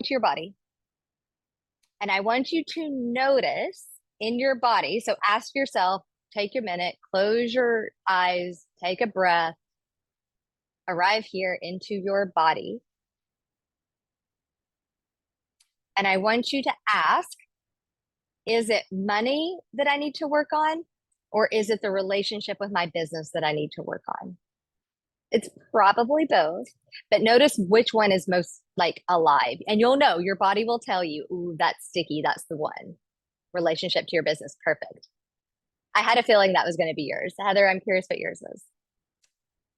to your body, and I want you to notice in your body. So ask yourself, take your minute, close your eyes, take a breath, arrive here into your body. And I want you to ask, is it money that I need to work on? Or is it the relationship with my business that I need to work on? It's probably both, but notice which one is most like alive. And you'll know, your body will tell you, ooh, that's sticky. That's the one. Relationship to your business. Perfect. I had a feeling that was going to be yours. Heather, I'm curious what yours is.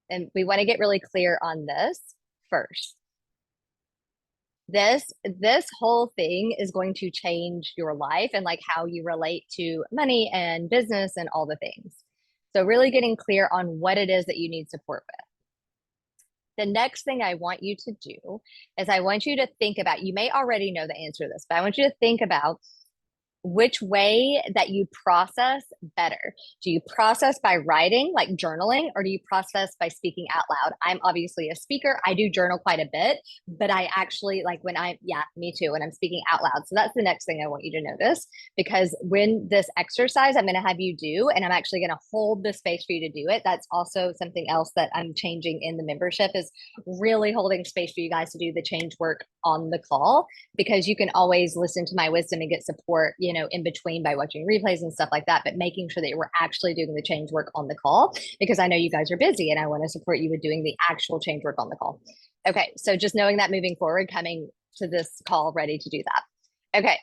And we want to get really clear on this first. This whole thing is going to change your life and like how you relate to money and business and all the things. So really getting clear on what it is that you need support with. The next thing I want you to do is I want you to think about, you may already know the answer to this, but I want you to think about which way that you process better. Do you process by writing, like journaling, or do you process by speaking out loud? I'm obviously a speaker. I do journal quite a bit, but I actually like when yeah, me too, when I'm speaking out loud. So that's the next thing I want you to notice, because when this exercise I'm going to have you do, and I'm actually going to hold the space for you to do it. That's also something else that I'm changing in the membership, is really holding space for you guys to do the change work on the call, because you can always listen to my wisdom and get support, in between by watching replays and stuff like that, but making sure that we're actually doing the change work on the call, because I know you guys are busy and I want to support you with doing the actual change work on the call. Okay, so just knowing that moving forward, coming to this call ready to do that. Okay,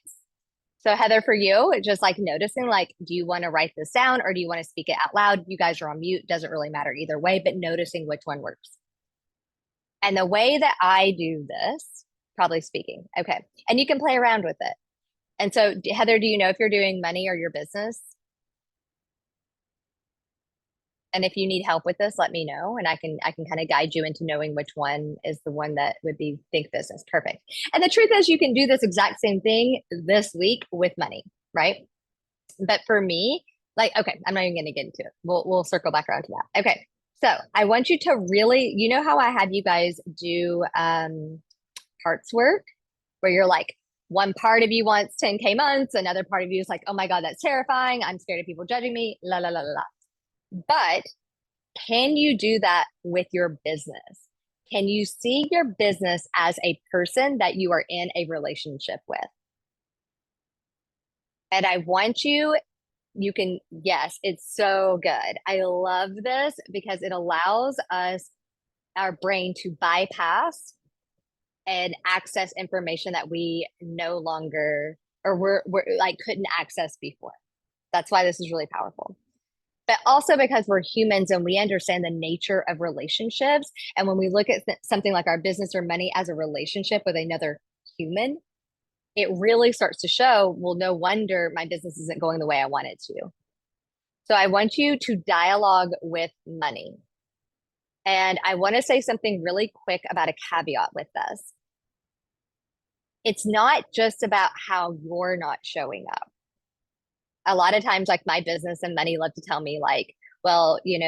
so Heather, for you, just like noticing, like, do you want to write this down or do you want to speak it out loud? You guys are on mute, doesn't really matter either way, but noticing which one works. And the way that I do this, probably speaking. Okay, and you can play around with it. And so, Heather, do you know if you're doing money or your business? And if you need help with this, let me know, and I can kind of guide you into knowing which one is the one that would be think business. Perfect. And the truth is, you can do this exact same thing this week with money, right? But for me, like, okay, I'm not even going to get into it. We'll circle back around to that. Okay, so I want you to really, you know how I have you guys do parts work, where you're like, one part of you wants 10K months, another part of you is like, oh my God, that's terrifying. I'm scared of people judging me, la, la, la, la, la. But can you do that with your business? Can you see your business as a person that you are in a relationship with? And I want you can, yes, it's so good. I love this because it allows us, our brain, to bypass and access information that we no longer, or we're like couldn't access before. That's why this is really powerful. But also because we're humans and we understand the nature of relationships. And when we look at something like our business or money as a relationship with another human, it really starts to show, well, no wonder my business isn't going the way I want it to. So I want you to dialogue with money. And I want to say something really quick about a caveat with this. It's not just about how you're not showing up. A lot of times, like, my business and money love to tell me, like, well, you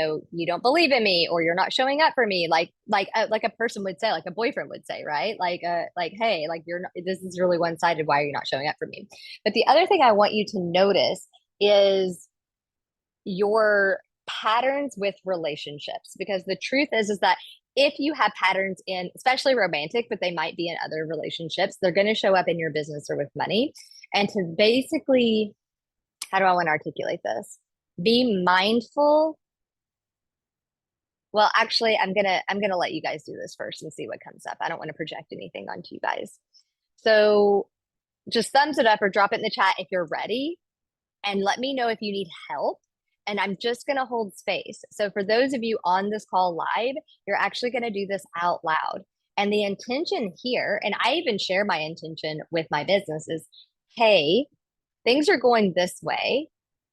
don't believe in me, or you're not showing up for me, like a person would say, like a boyfriend would say, right? Like, hey, like, you're not, this is really one-sided. Why are you not showing up for me? But the other thing I want you to notice is your patterns with relationships, because the truth is that if you have patterns in, especially romantic, but they might be in other relationships, they're going to show up in your business or with money. And to basically, how do I want to articulate this? Be mindful. Well, actually, I'm gonna let you guys do this first and see what comes up. I don't want to project anything onto you guys. So just thumbs it up or drop it in the chat if you're ready, and let me know if you need help. And I'm just going to hold space. So for those of you on this call live, you're actually going to do this out loud. And the intention here, and I even share my intention with my business, is, hey, things are going this way.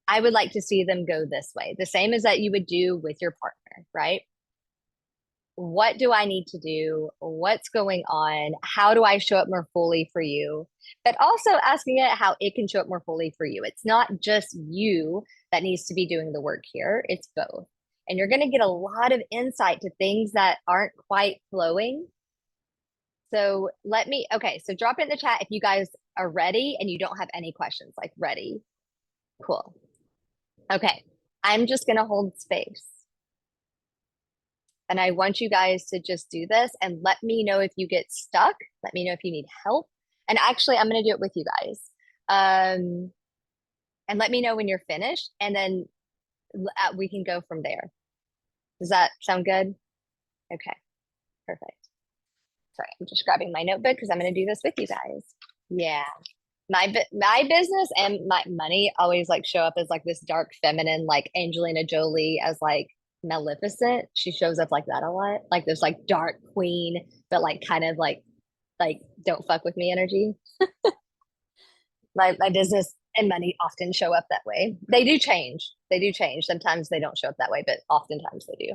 I would like to see them go this way. The same as that you would do with your partner, right? What do I need to do? What's going on? How do I show up more fully for you? But also asking it how it can show up more fully for you. It's not just you that needs to be doing the work here, it's both. And you're going to get a lot of insight to things that aren't quite flowing. So okay, so drop it in the chat if you guys are ready and you don't have any questions, like ready. Cool. Okay. I'm just going to hold space. And I want you guys to just do this and let me know if you get stuck. Let me know if you need help. And actually, I'm going to do it with you guys. Um, and let me know when you're finished, and then we can go from there. Does that sound good? Okay, perfect. Sorry, I'm just grabbing my notebook because I'm going to do this with you guys. Yeah. My business and my money always like show up as like this dark feminine, like Angelina Jolie as like Maleficent. She shows up like that a lot, like this like dark queen, but like kind of like don't fuck with me energy. My business and money often show up that way. They do change. They do change. Sometimes they don't show up that way, but oftentimes they do.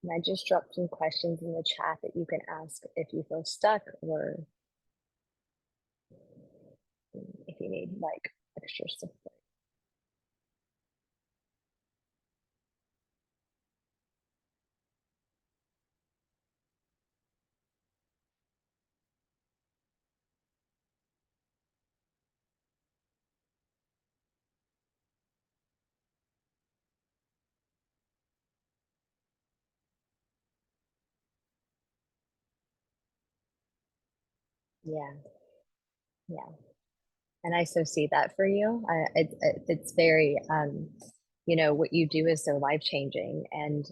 And I just dropped some questions in the chat that you can ask if you feel stuck or if you need like extra support. Yeah, yeah. And I so see that for you. It's very, what you do is so life changing, and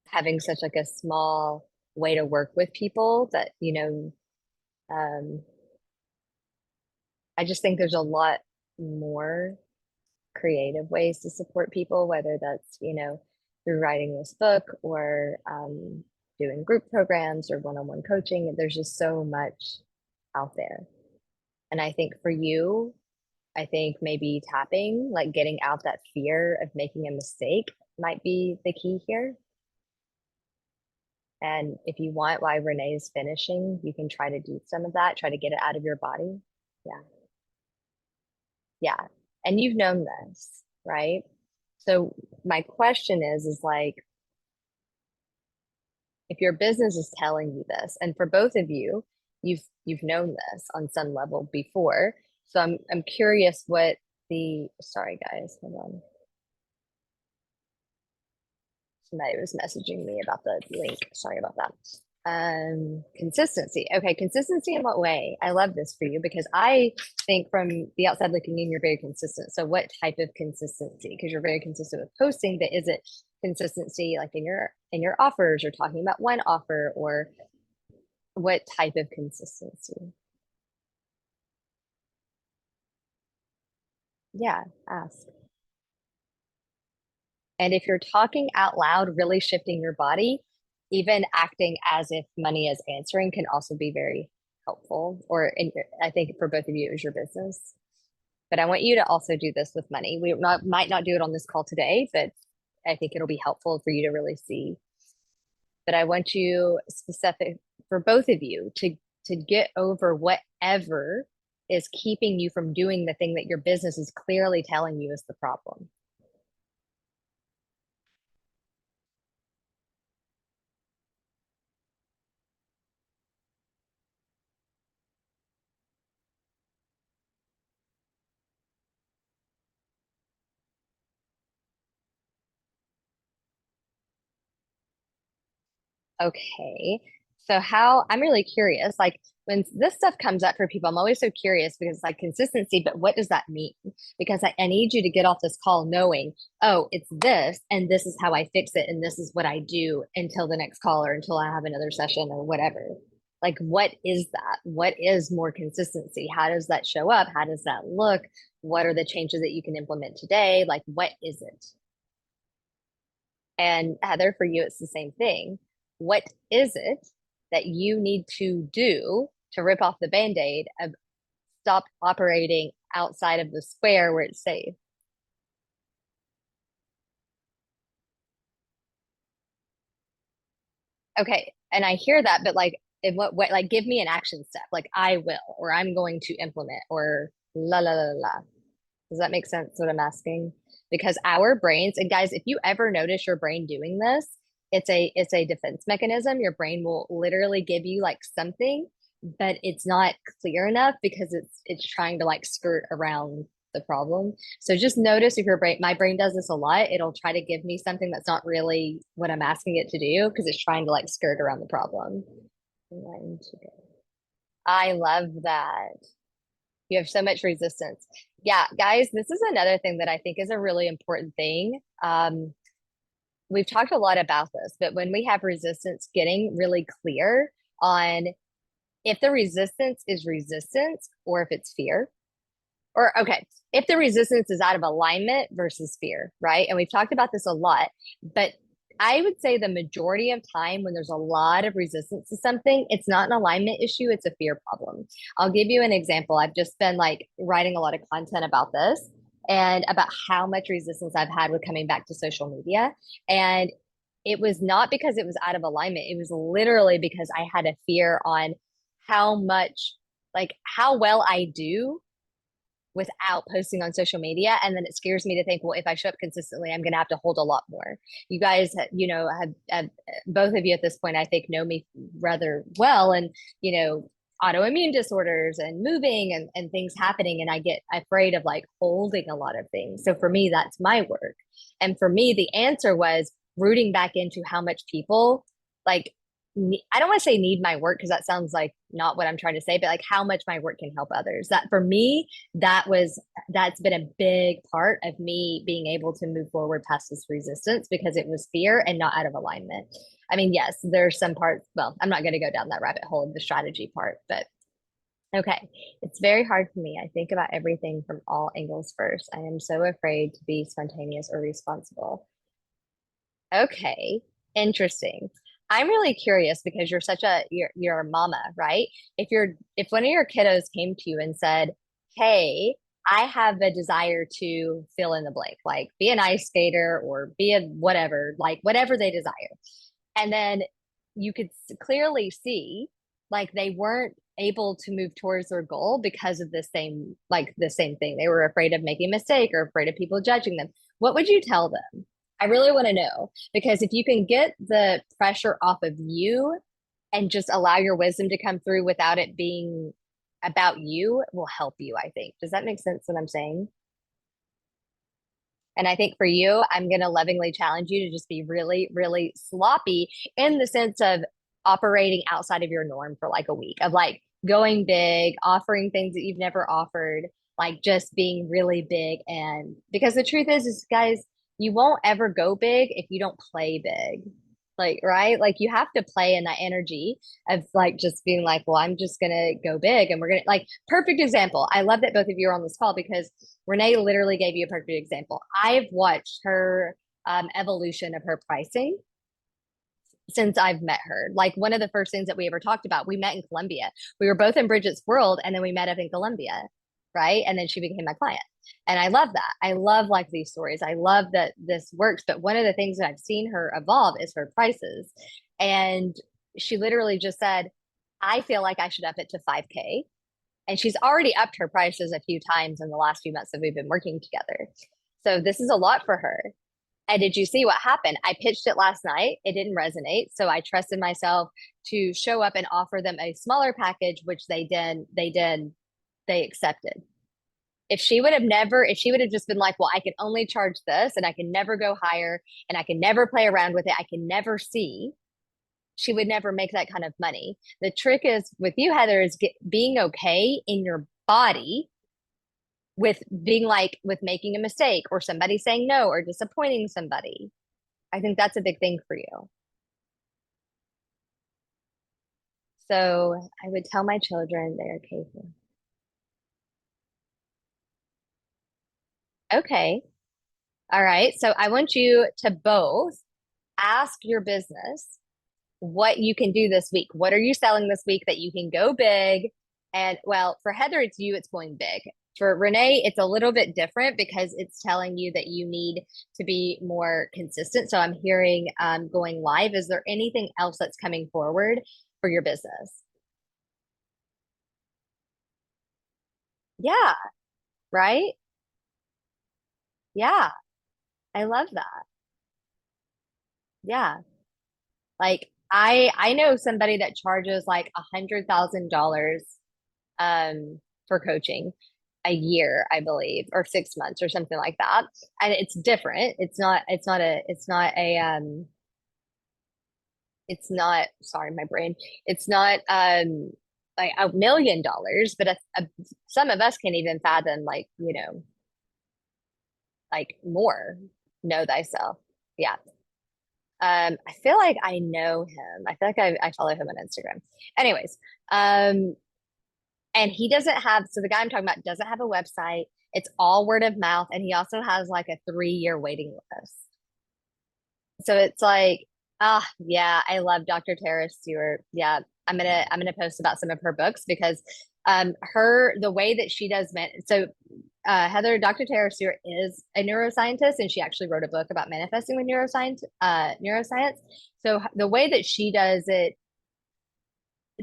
having such like a small way to work with people that, um, I just think there's a lot more creative ways to support people, whether that's, through writing this book or doing group programs or one-on-one coaching. There's just so much out there. And I think for you, I think maybe tapping, like getting out that fear of making a mistake might be the key here. And if you want, while Renee is finishing, you can try to do some of that, try to get it out of your body. Yeah. Yeah. And you've known this, right? So my question is like, if your business is telling you this, and for both of you, you've known this on some level before. So I'm curious what sorry guys, hold on. Somebody was messaging me about the link. Sorry about that. Consistency. Okay, consistency in what way? I love this for you because I think from the outside looking in, you're very consistent. So what type of consistency? Because you're very consistent with posting, but is it consistency like in your offers or talking about one offer, or what type of consistency? Yeah, ask. And if you're talking out loud, really shifting your body, even acting as if money is answering can also be very helpful. I think for both of you, it was your business. But I want you to also do this with money. Might not do it on this call today, but I think it'll be helpful for you to really see. But I want you specific for both of you to get over whatever is keeping you from doing the thing that your business is clearly telling you is the problem. Okay. So how I'm really curious, like when this stuff comes up for people, I'm always so curious because it's like consistency, but what does that mean? Because I need you to get off this call knowing, oh, it's this, and this is how I fix it, and this is what I do until the next call or until I have another session or whatever. Like, what is that? What is more consistency? How does that show up? How does that look? What are the changes that you can implement today? Like, what is it? And Heather, for you, it's the same thing. What is it that you need to do to rip off the band-aid of stop operating outside of the square where it's safe? Okay. And I hear that, but like in what way, like give me an action step, like I will, or I'm going to implement, or la la la la. Does that make sense what I'm asking? Because our brains, and guys, if you ever notice your brain doing this, it's a defense mechanism. Your brain will literally give you like something, but it's not clear enough because it's trying to like skirt around the problem. So just notice if your brain, my brain does this a lot, it'll try to give me something that's not really what I'm asking it to do because it's trying to like skirt around the problem. I love that. You have so much resistance. Yeah, guys, this is another thing that I think is a really important thing. We've talked a lot about this, but when we have resistance, getting really clear on if the resistance is resistance or if it's fear. Or, okay, if the resistance is out of alignment versus fear, right? And we've talked about this a lot, but I would say the majority of time when there's a lot of resistance to something, it's not an alignment issue, it's a fear problem. I'll give you an example. I've just been like writing a lot of content about this. and about how much resistance I've had with coming back to social media. And it was not because it was out of alignment. It was literally because I had a fear on how much, like how well I do without posting on social media. And then it scares me to think, well, if I show up consistently, I'm going to have to hold a lot more. You guys, have both of you at this point, I think, know me rather well. And, autoimmune disorders and moving and things happening. And I get afraid of like holding a lot of things. So for me, that's my work. And for me, the answer was rooting back into how much people like I don't want to say need my work because that sounds like not what I'm trying to say, but like how much my work can help others. That for me, that's been a big part of me being able to move forward past this resistance because it was fear and not out of alignment. I mean, yes, there's some parts. Well, I'm not going to go down that rabbit hole of the strategy part, but okay. It's very hard for me. I think about everything from all angles first. I am so afraid to be spontaneous or responsible. Okay, interesting. I'm really curious because you're a mama, right? If one of your kiddos came to you and said, "Hey, I have a desire to fill in the blank, like be an ice skater or be a whatever, like whatever they desire." And then you could clearly see like they weren't able to move towards their goal because of the same thing. They were afraid of making a mistake or afraid of people judging them. What would you tell them? I really want to know because if you can get the pressure off of you and just allow your wisdom to come through without it being about you, will help you, I think. Does that make sense what I'm saying? And I think for you, I'm going to lovingly challenge you to just be really, really sloppy in the sense of operating outside of your norm for like a week, of like going big, offering things that you've never offered, like just being really big. And because the truth is guys, you won't ever go big if you don't play big. Like, right? Like you have to play in that energy of like just being like, well, I'm just gonna go big and we're gonna like perfect example. I love that both of you are on this call because Renee literally gave you a perfect example. I've watched her evolution of her pricing since I've met her. Like one of the first things that we ever talked about, we met in Colombia. We were both in Bridget's world and then we met up in Colombia, right? And then she became my client. And I love that. I love like these stories. I love that this works. But one of the things that I've seen her evolve is her prices. And she literally just said, I feel like I should up it to 5K. And she's already upped her prices a few times in the last few months that we've been working together. So this is a lot for her. And did you see what happened? I pitched it last night. It didn't resonate. So I trusted myself to show up and offer them a smaller package, which they accepted. If she would have just been like, well, I can only charge this and I can never go higher and I can never play around with it, I can never see, she would never make that kind of money. The trick is with you, Heather, is being okay in your body with being like with making a mistake or somebody saying no or disappointing somebody. I think that's a big thing for you. So I would tell my children they're capable. Okay. All right. So I want you to both ask your business what you can do this week. What are you selling this week that you can go big? And well, for Heather, it's you, it's going big. For Renee, it's a little bit different because it's telling you that you need to be more consistent. So I'm hearing going live. Is there anything else that's coming forward for your business? Yeah, right? Yeah, I love that. Yeah. Like I know somebody that charges like $100,000 for coaching a year, I believe, or 6 months or something like that. And it's different. It's not, sorry, my brain. It's not like $1 million, but some of us can even fathom like, like more know thyself. Yeah. I feel like I know him. I feel like I follow him on Instagram. Anyways, and he doesn't have, so the guy I'm talking about doesn't have a website. It's all word of mouth, and he also has like a 3-year waiting list. So it's like, yeah, I love Dr. Tara Stewart. Yeah, I'm gonna post about some of her books because her the way that she does so Heather, Dr. Tara Stewart is a neuroscientist, and she actually wrote a book about manifesting with neuroscience. So the way that she does it,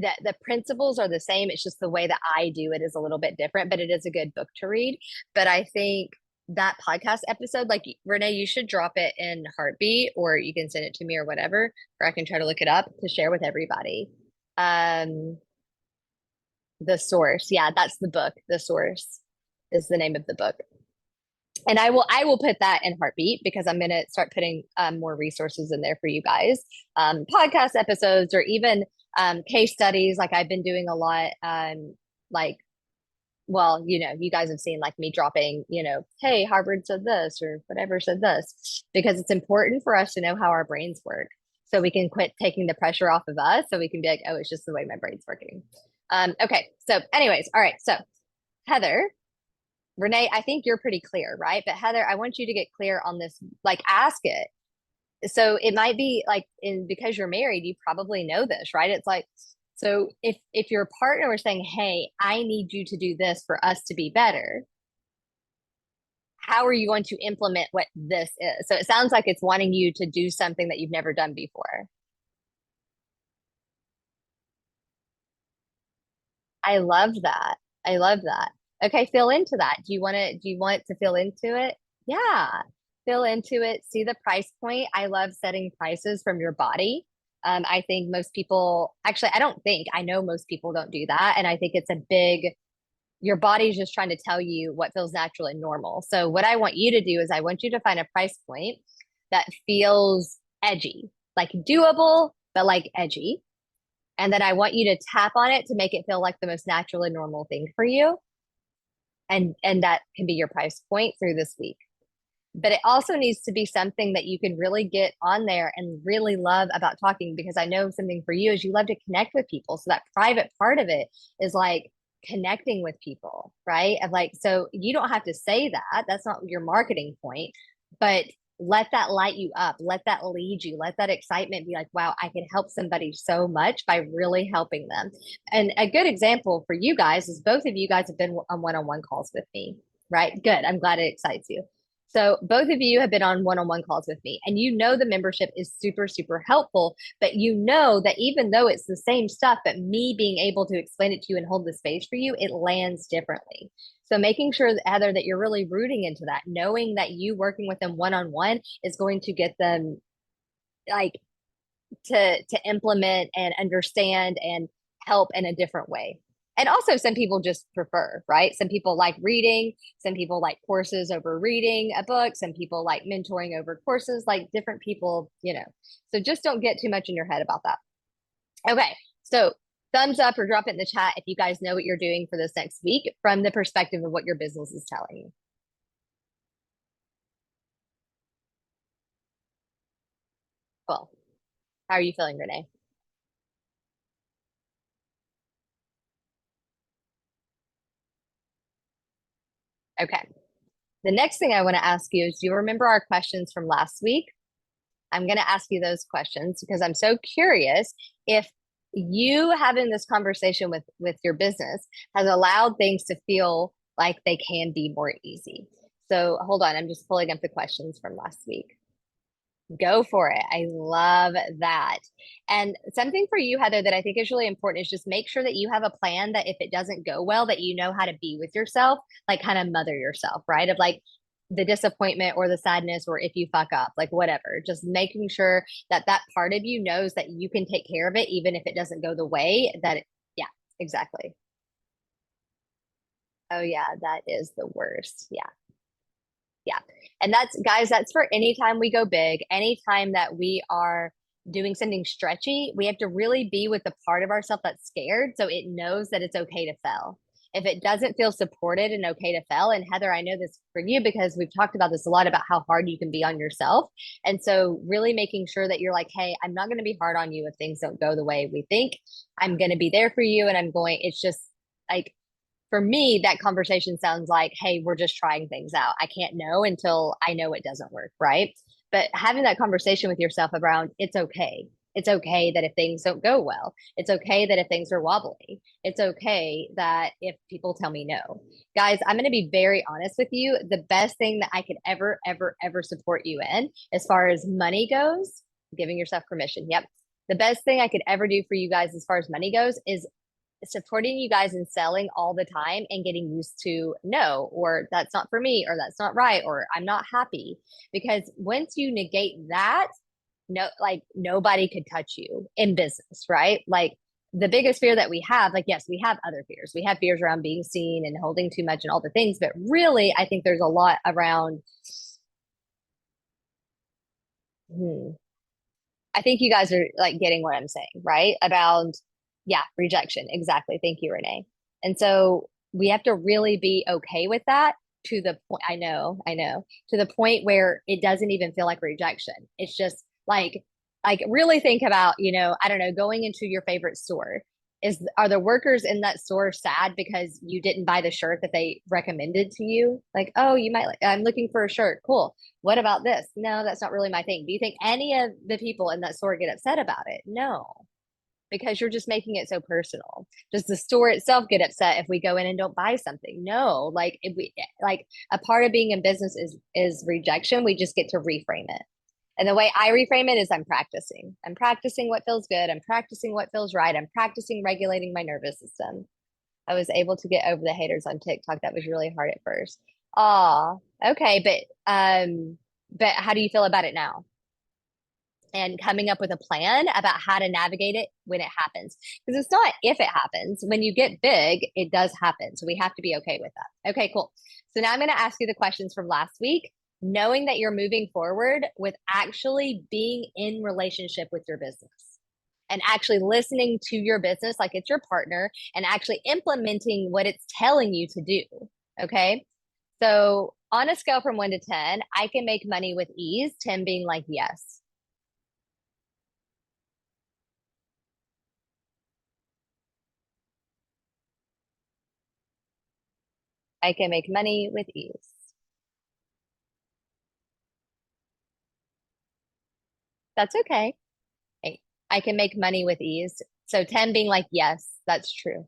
that the principles are the same. It's just the way that I do it is a little bit different, but it is a good book to read. But I think that podcast episode, like Renee, you should drop it in Heartbeat, or you can send it to me or whatever, or I can try to look it up to share with everybody. Um, the Source. Yeah, that's the book. The Source is the name of the book. And I will put that in Heartbeat because I'm going to start putting more resources in there for you guys, podcast episodes, or even case studies. Like I've been doing a lot, like, well, you guys have seen like me dropping, hey, Harvard said this or whatever said this, because it's important for us to know how our brains work so we can quit taking the pressure off of us, so we can be like, oh, it's just the way my brain's working. Okay, so anyways, all right, so Heather, Renee, I think you're pretty clear, right? But Heather, I want you to get clear on this, like ask it. So it might be like, because you're married, you probably know this, right? It's like, so if your partner was saying, hey, I need you to do this for us to be better, how are you going to implement what this is? So it sounds like it's wanting you to do something that you've never done before. I love that. I love that. Okay, feel into that. Do you want to feel into it? Yeah. Feel into it. See the price point. I love setting prices from your body. I think most people, actually, I don't think, I know most people don't do that. And I think it's a big, your body's just trying to tell you what feels natural and normal. So what I want you to do is I want you to find a price point that feels edgy, like doable, but like edgy. And then I want you to tap on it to make it feel like the most natural and normal thing for you. And that can be your price point through this week. But it also needs to be something that you can really get on there and really love about talking, because I know something for you is you love to connect with people. So that private part of it is like connecting with people, right? Of like, so you don't have to say that. That's not your marketing point, but let that light you up. Let that lead you. Let that excitement be like, wow, I can help somebody so much by really helping them. And a good example for you guys is both of you guys have been on one-on-one calls with me, right? Good. I'm glad it excites you. So both of you have been on one-on-one calls with me, and the membership is super, super helpful, but that even though it's the same stuff, but me being able to explain it to you and hold the space for you, it lands differently. So making sure, Heather, that you're really rooting into that, knowing that you working with them one-on-one is going to get them like to implement and understand and help in a different way. And also some people just prefer, right? Some people like reading, some people like courses over reading a book, some people like mentoring over courses, like different people. So just don't get too much in your head about that. Okay, so thumbs up or drop it in the chat if you guys know what you're doing for this next week from the perspective of what your business is telling you. Cool. How are you feeling, Renee? Okay. The next thing I want to ask you is, do you remember our questions from last week? I'm going to ask you those questions because I'm so curious if you having this conversation with your business has allowed things to feel like they can be more easy. So hold on, I'm just pulling up the questions from last week. Go for it. I love that. And something for you, Heather, that I think is really important is just make sure that you have a plan that if it doesn't go well, that you know how to be with yourself, like kind of mother yourself, right? Of like the disappointment or the sadness, or if you fuck up, like whatever, just making sure that that part of you knows that you can take care of it, even if it doesn't go the way yeah, exactly. Oh yeah, that is the worst. Yeah. Yeah. And that's, guys, that's for anytime we go big, anytime that we are doing something stretchy, we have to really be with the part of ourselves that's scared so it knows that it's okay to fail. If it doesn't feel supported and okay to fail, and Heather, I know this for you because we've talked about this a lot about how hard you can be on yourself. And so, really making sure that you're like, hey, I'm not going to be hard on you if things don't go the way we think. I'm going to be there for you. And it's just like, for me, that conversation sounds like, hey, we're just trying things out. I can't know until I know it doesn't work, right? But having that conversation with yourself around it's okay. It's okay that if things don't go well. It's okay that if things are wobbly. It's okay that if people tell me no. Guys, I'm going to be very honest with you. The best thing that I could ever, ever, ever support you in, as far as money goes, giving yourself permission. Yep. The best thing I could ever do for you guys as far as money goes is supporting you guys in selling all the time and getting used to no, or that's not for me, or that's not right, or I'm not happy. Because once you negate that, no, like nobody could touch you in business, right? Like the biggest fear that we have, like, yes, we have other fears. We have fears around being seen and holding too much and all the things, but really, I think there's a lot around. Hmm, I think you guys are like getting what I'm saying, right? About, yeah, rejection. Exactly. Thank you, Renee. And so we have to really be okay with that to the point. I know, to the point where it doesn't even feel like rejection. It's just like really think about, I don't know, going into your favorite store. Are the workers in that store sad because you didn't buy the shirt that they recommended to you? Like, oh, you might like, I'm looking for a shirt. Cool. What about this? No, that's not really my thing. Do you think any of the people in that store get upset about it? No, because you're just making it so personal. Does the store itself get upset if we go in and don't buy something? No, like if we like a part of being in business is rejection. We just get to reframe it. And the way I reframe it is I'm practicing. I'm practicing what feels good. I'm practicing what feels right. I'm practicing regulating my nervous system. I was able to get over the haters on TikTok. That was really hard at first. Ah, okay, but how do you feel about it now? And coming up with a plan about how to navigate it when it happens. Because it's not if it happens. When you get big, it does happen. So we have to be okay with that. Okay, cool. So now I'm going to ask you the questions from last week, knowing that you're moving forward with actually being in relationship with your business and actually listening to your business like it's your partner and actually implementing what it's telling you to do. Okay. So on a scale from 1 to 10, I can make money with ease, 10 being like, yes. I can make money with ease. That's okay. I can make money with ease. So 10 being like, yes, that's true.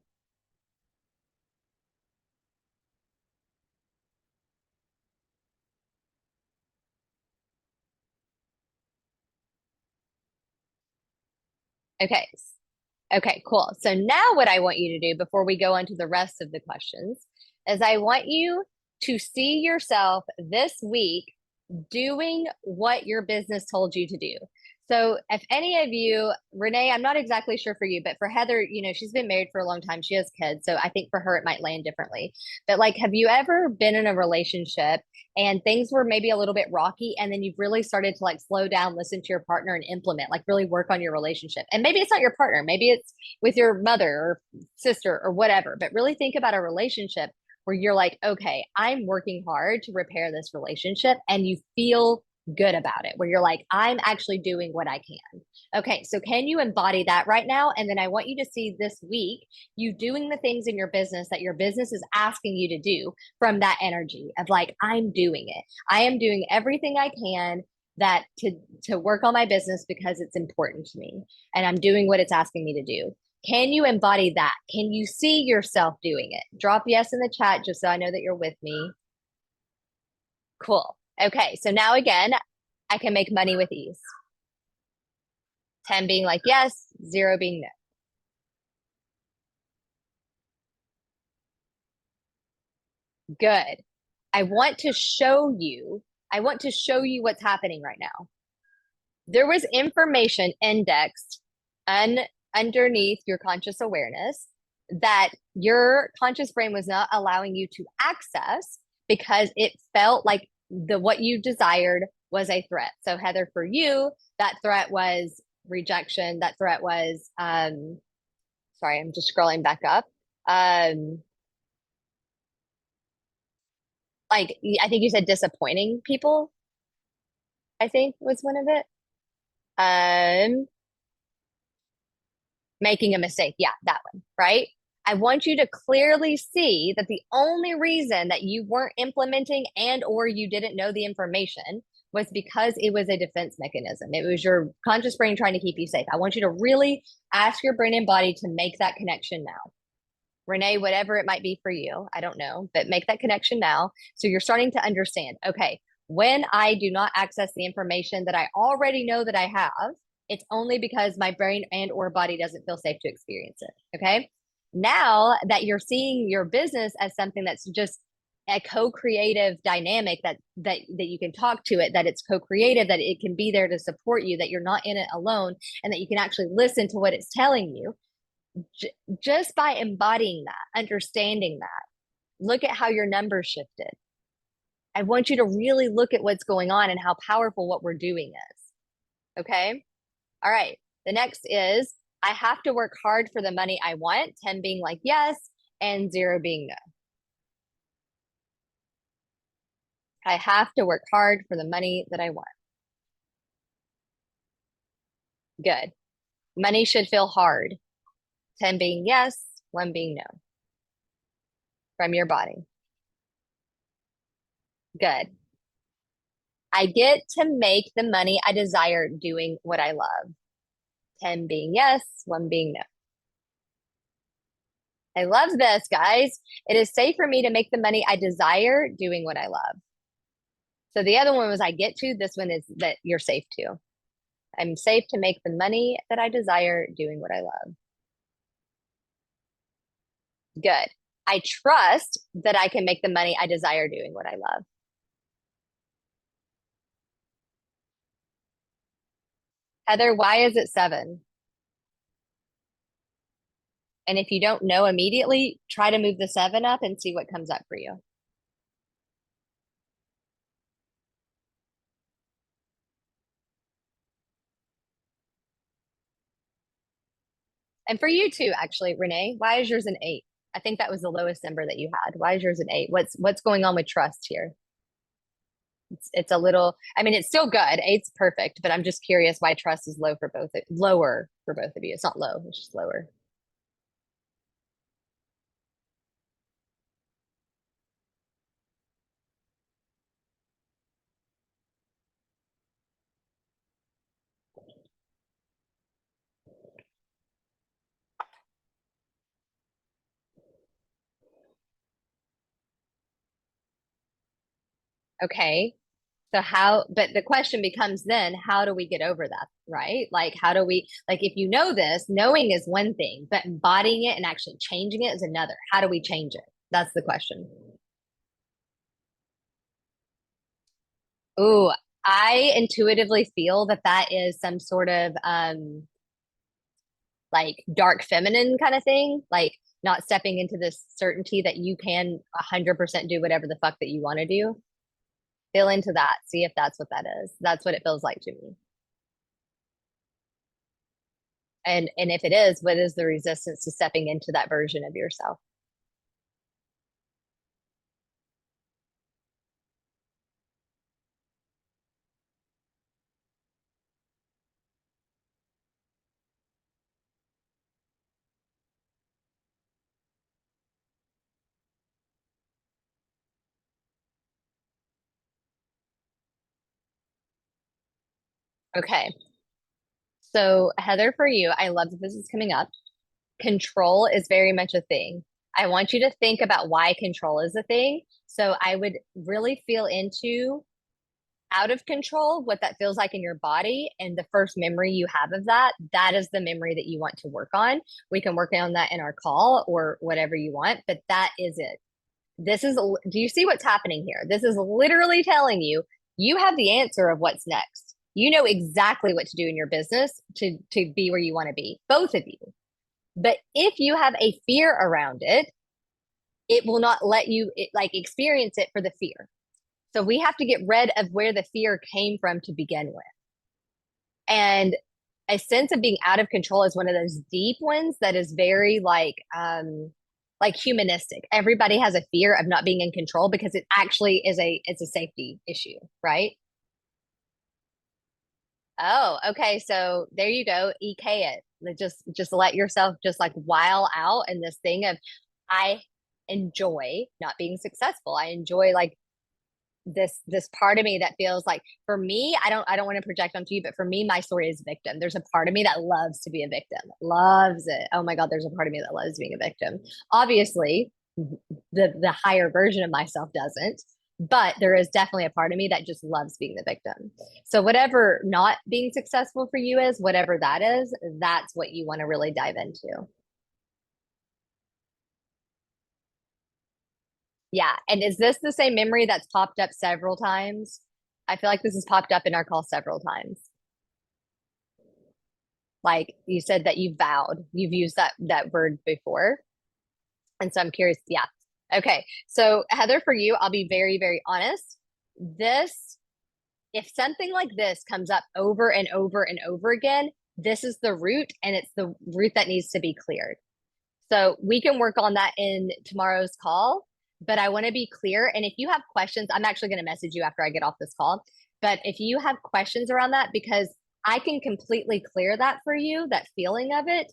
Okay. Okay, cool. So now what I want you to do before we go on to the rest of the questions is I want you to see yourself this week doing what your business told you to do. So if any of you, Renee, I'm not exactly sure for you, but for Heather, she's been married for a long time. She has kids. So I think for her, it might land differently. But like, have you ever been in a relationship and things were maybe a little bit rocky and then you've really started to like slow down, listen to your partner and implement, like really work on your relationship? And maybe it's not your partner, maybe it's with your mother or sister or whatever, but really think about a relationship where you're like, okay, I'm working hard to repair this relationship and you feel good about it, where you're like, I'm actually doing what I can. Okay, so can you embody that right now? And then I want you to see this week you doing the things in your business that your business is asking you to do from that energy of like, I'm doing it. I am doing everything I can that to work on my business because it's important to me and I'm doing what it's asking me to do. Can you embody that? Can you see yourself doing it? Drop yes in the chat just so I know that you're with me. Cool. Okay, so now again, I can make money with ease. 10 being like yes, 0 being no. Good. I want to show you, I want to show you what's happening right now. There was information indexed underneath your conscious awareness that your conscious brain was not allowing you to access because it felt like the what you desired was a threat. So Heather, for you, that threat was rejection. That threat was sorry, I'm just scrolling back up. Um like I think you said disappointing people, I think was one of it. Um Making a mistake. Yeah, that one, right? I want you to clearly see that the only reason that you weren't implementing and or you didn't know the information was because it was a defense mechanism. It was your conscious brain trying to keep you safe. I want you to really ask your brain and body to make that connection now. Renee, whatever it might be for you, I don't know, but make that connection now. So you're starting to understand, okay, when I do not access the information that I already know that I have, it's only because my brain and or body doesn't feel safe to experience it. Okay. Now that you're seeing your business as something that's just a co-creative dynamic that you can talk to it, that it's co-creative, that it can be there to support you, that you're not in it alone, and that you can actually listen to what it's telling you, just by embodying that, understanding that, look at how your numbers shifted. I want you to really look at what's going on and how powerful what we're doing is. Okay. All right. The next is I have to work hard for the money I want, 10 being like yes, and 0 being no. I have to work hard for the money that I want. Good. Money should feel hard. 10 being yes, 1 being no from your body. Good. I get to make the money I desire doing what I love. 10 being yes, 1 being no. I love this, guys. It is safe for me to make the money I desire doing what I love. So the other one was I get to. This one is that you're safe to. I'm safe to make the money that I desire doing what I love. Good. I trust that I can make the money I desire doing what I love. Heather, why is it 7? And if you don't know immediately, try to move the 7 up and see what comes up for you. And for you too, actually, Renee, why is yours an 8? I think that was the lowest number that you had. Why is yours an 8? What's going on with trust here? It's a little, I mean, it's still good. 8's perfect, but I'm just curious why trust is lower for both of you. It's not low, it's just lower. Okay. So but the question becomes then, how do we get over that, right? Like, how do we, like, if you know this, knowing is one thing, but embodying it and actually changing it is another. How do we change it? That's the question. Ooh, I intuitively feel that that is some sort of like dark feminine kind of thing, like not stepping into this certainty that you can 100% do whatever the fuck that you want to do. Feel into that. See if that's what that is. That's what it feels like to me. And if it is, what is the resistance to stepping into that version of yourself? Okay. So, Heather, for you, I love that this is coming up. Control is very much a thing. I want you to think about why control is a thing. So, I would really feel into out of control, what that feels like in your body. And the first memory you have of that, that is the memory that you want to work on. We can work on that in our call or whatever you want, but that is it. Do you see what's happening here? This is literally telling you, you have the answer of what's next. You know exactly what to do in your business to be where you want to be, both of you. But if you have a fear around it, it will not let you like experience it for the fear. So we have to get rid of where the fear came from to begin with. And a sense of being out of control is one of those deep ones that is very like humanistic. Everybody has a fear of not being in control because it actually is it's a safety issue, right? Oh, okay. So there you go. EK it. Just let yourself just like while out in this thing of I enjoy not being successful. I enjoy like this part of me that feels like, for me, I don't want to project onto you, but for me, my story is victim. There's a part of me that loves to be a victim, loves it. Oh my God, there's a part of me that loves being a victim. Obviously, the higher version of myself doesn't, but there is definitely a part of me that just loves being the victim. So whatever not being successful for you is, whatever that is, that's what you want to really dive into. Yeah. And is this the same memory that's popped up several times? I feel like this has popped up in our call several times. Like you said that you vowed, you've used that word before. And so I'm curious. Yeah. Okay. So Heather, for you, I'll be very, very honest. This, if something like this comes up over and over and over again, this is the root, and it's the root that needs to be cleared. So we can work on that in tomorrow's call, but I want to be clear. And if you have questions, I'm actually going to message you after I get off this call. But if you have questions around that, because I can completely clear that for you, that feeling of it,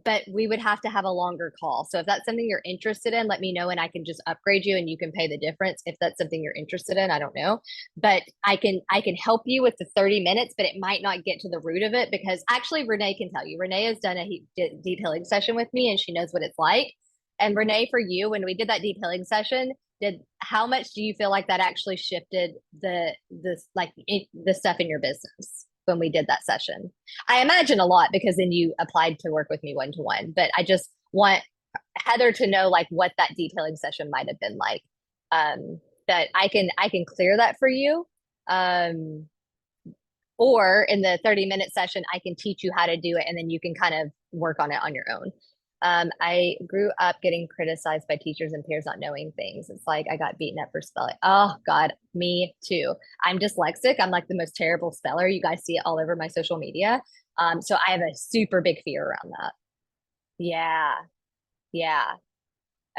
but we would have to have a longer call. So if that's something you're interested in, let me know and I can just upgrade you and you can pay the difference if that's something you're interested in. I don't know. But I can help you with the 30 minutes, but it might not get to the root of it, because actually Renee can tell you. Renee has done a deep healing session with me and she knows what it's like. And Renee, for you, when we did that deep healing session, did how much do you feel like that actually shifted the stuff in your business when we did that session? I imagine a lot, because then you applied to work with me one to one. But I just want Heather to know like what that detailing session might have been like. That I can clear that for you. Um, or in the 30-minute session, I can teach you how to do it and then you can kind of work on it on your own. I grew up getting criticized by teachers and peers not knowing things. It's like I got beaten up for spelling. Oh God, me too. I'm dyslexic. I'm like the most terrible speller. You guys see it all over my social media. So I have a super big fear around that. Yeah, yeah.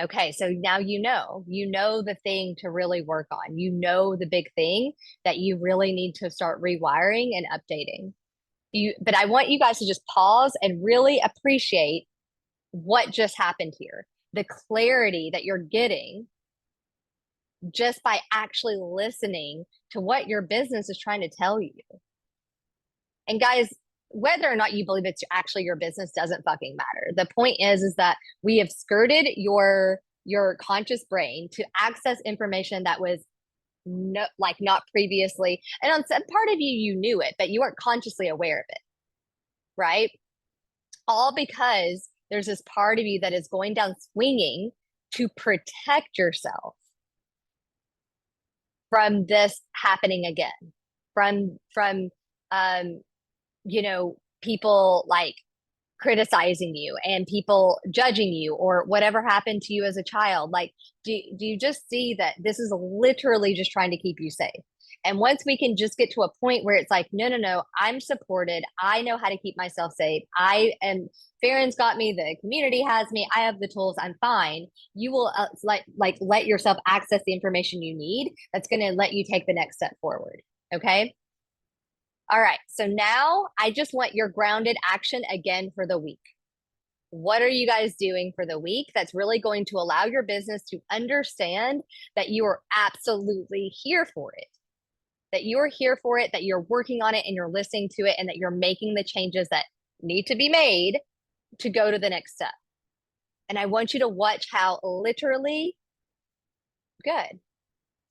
Okay, so now you know the thing to really work on. You know the big thing that you really need to start rewiring and updating. But I want you guys to just pause and really appreciate what just happened here. The clarity that you're getting just by actually listening to what your business is trying to tell you. And guys, whether or not you believe it's actually your business doesn't fucking matter. The point is that we have skirted your conscious brain to access information that was not previously. And on some part of you, you knew it, but you weren't consciously aware of it, right? All because there's this part of you that is going down swinging to protect yourself from this happening again, from um people like criticizing you and people judging you or whatever happened to you as a child. Like, do you just see that this is literally just trying to keep you safe? And once we can just get to a point where it's like, no, no, no, I'm supported. I know how to keep myself safe. I am, Farron's got me. The community has me. I have the tools. I'm fine. You will let yourself access the information you need. That's going to let you take the next step forward. Okay. All right. So now I just want your grounded action again for the week. What are you guys doing for the week that's really going to allow your business to understand that you are absolutely here for it? That you're here for it, that you're working on it and you're listening to it, and that you're making the changes that need to be made to go to the next step. And I want you to watch how literally good.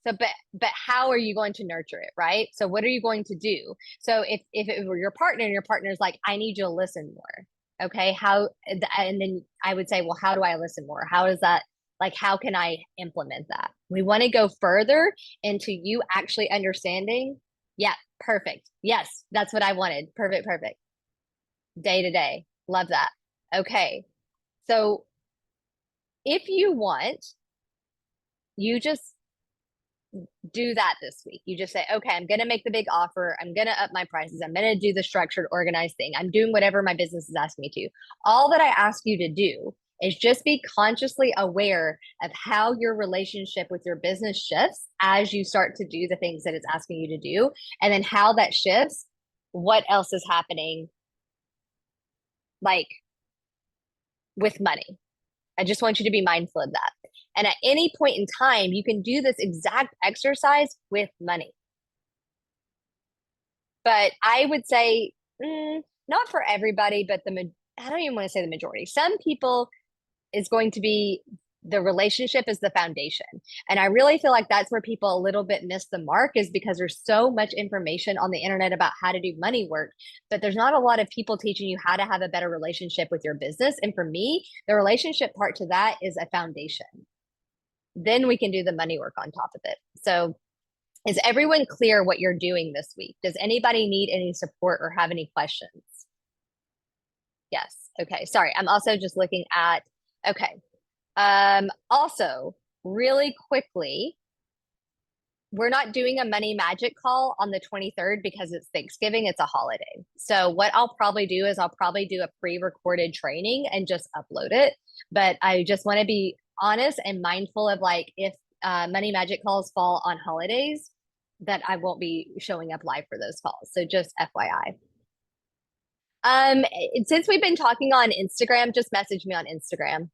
So, but how are you going to nurture it, right? So, what are you going to do? So, if it were your partner and your partner's like, I need you to listen more, okay? How? And then I would say, well, how do I listen more? How is that? Like, how can I implement that? We want to go further into you actually understanding. Yeah, perfect. Yes, that's what I wanted. Perfect, perfect. Day to day, love that. Okay, so if you want, you just do that this week. You just say, okay, I'm going to make the big offer. I'm going to up my prices. I'm going to do the structured, organized thing. I'm doing whatever my business is asking me to. All that I ask you to do is just be consciously aware of how your relationship with your business shifts as you start to do the things that it's asking you to do. And then how that shifts, what else is happening, like with money. I just want you to be mindful of that. And at any point in time, you can do this exact exercise with money. But I would say, not for everybody, but I don't even want to say the majority. Some people is going to be the relationship is the foundation. And I really feel like that's where people a little bit miss the mark is because there's so much information on the internet about how to do money work, but there's not a lot of people teaching you how to have a better relationship with your business. And for me, the relationship part to that is a foundation. Then we can do the money work on top of it. So is everyone clear what you're doing this week? Does anybody need any support or have any questions? Yes. Okay. Sorry. I'm also just looking at, okay. Also, really quickly, we're not doing a money magic call on the 23rd because it's Thanksgiving, it's a holiday. So what I'll probably do is I'll probably do a pre-recorded training and just upload it. But I just want to be honest and mindful of like if money magic calls fall on holidays, that I won't be showing up live for those calls. So just FYI. Since we've been talking on Instagram, just message me on Instagram.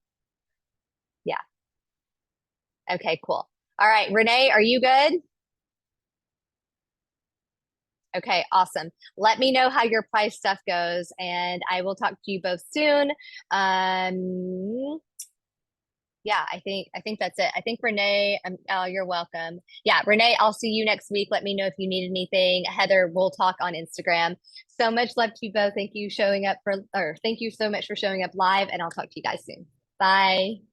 Yeah. Okay, cool. All right, Renee, are you good? Okay, awesome. Let me know how your price stuff goes, and I will talk to you both soon. Yeah, I think that's it. I think Renee, oh, you're welcome. Yeah, Renee, I'll see you next week. Let me know if you need anything. Heather, we'll talk on Instagram. So much love to you both. Thank you so much for showing up live, and I'll talk to you guys soon. Bye.